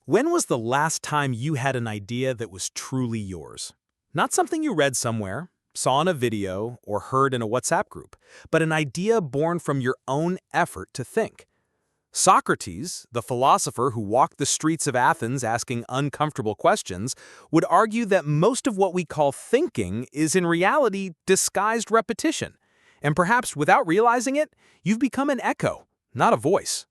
When was the last time you had an idea that was truly yours? Not something you read somewhere, saw in a video, or heard in a WhatsApp group, but an idea born from your own effort to think. Socrates, the philosopher who walked the streets of Athens asking uncomfortable questions, would argue that most of what we call thinking is in reality disguised repetition. And perhaps without realizing it, you've become an echo, not a voice.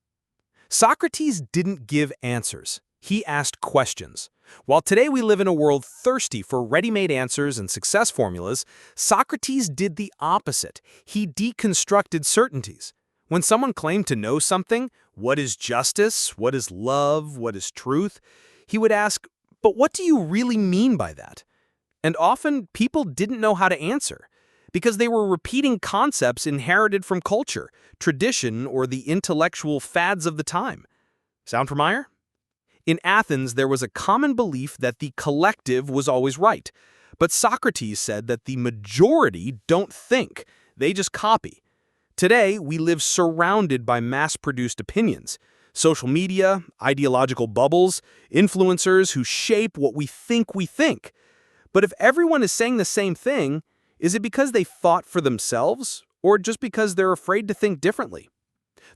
Socrates didn't give answers. He asked questions. While today we live in a world thirsty for ready-made answers and success formulas, Socrates did the opposite. He deconstructed certainties. When someone claimed to know something, what is justice, what is love, what is truth, he would ask, but what do you really mean by that? And often people didn't know how to answer, because they were repeating concepts inherited from culture, tradition, or the intellectual fads of the time. Sound familiar? In Athens, there was a common belief that the collective was always right. But Socrates said that the majority don't think, they just copy. Today, we live surrounded by mass-produced opinions. Social media, ideological bubbles, influencers who shape what we think. But if everyone is saying the same thing, is it because they thought for themselves, or just because they're afraid to think differently?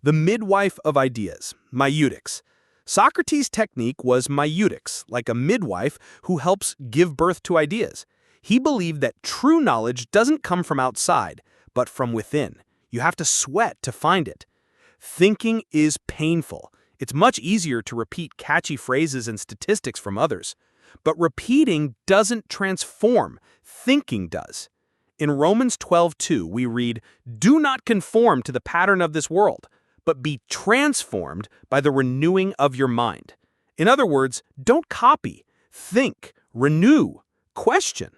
The midwife of ideas, maieutic. Socrates' technique was maieutic, like a midwife who helps give birth to ideas. He believed that true knowledge doesn't come from outside, but from within. You have to sweat to find it. Thinking is painful. It's much easier to repeat catchy phrases and statistics from others. But repeating doesn't transform. Thinking does. In Romans 12:2, we read, "Do not conform to the pattern of this world, but be transformed by the renewing of your mind." In other words, don't copy, think, renew, question.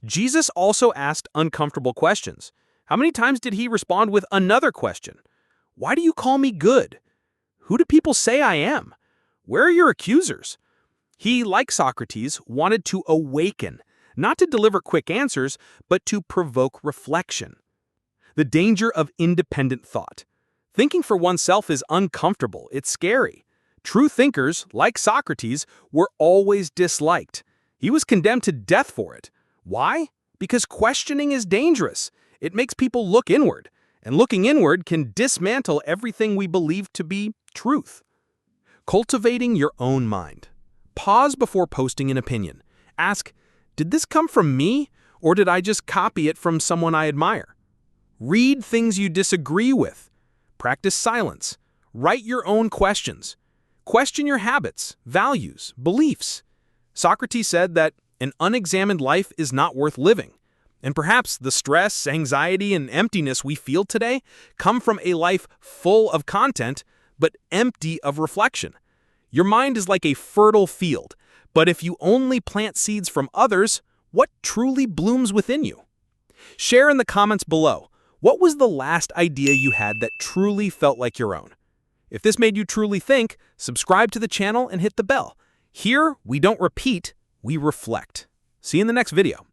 Jesus also asked uncomfortable questions. How many times did he respond with another question? Why do you call me good? Who do people say I am? Where are your accusers? He, like Socrates, wanted to awaken, not to deliver quick answers, but to provoke reflection. The danger of independent thought. Thinking for oneself is uncomfortable, it's scary. True thinkers, like Socrates, were always disliked. He was condemned to death for it. Why? Because questioning is dangerous. It makes people look inward, and looking inward can dismantle everything we believe to be truth. Cultivating your own mind. Pause before posting an opinion. Ask, did this come from me, or did I just copy it from someone I admire? Read things you disagree with. Practice silence. Write your own questions. Question your habits, values, beliefs. Socrates said that an unexamined life is not worth living. And perhaps the stress, anxiety, and emptiness we feel today come from a life full of content, but empty of reflection. Your mind is like a fertile field, but if you only plant seeds from others, what truly blooms within you? Share in the comments below. What was the last idea you had that truly felt like your own? If this made you truly think, subscribe to the channel and hit the bell. Here, we don't repeat, we reflect. See you in the next video.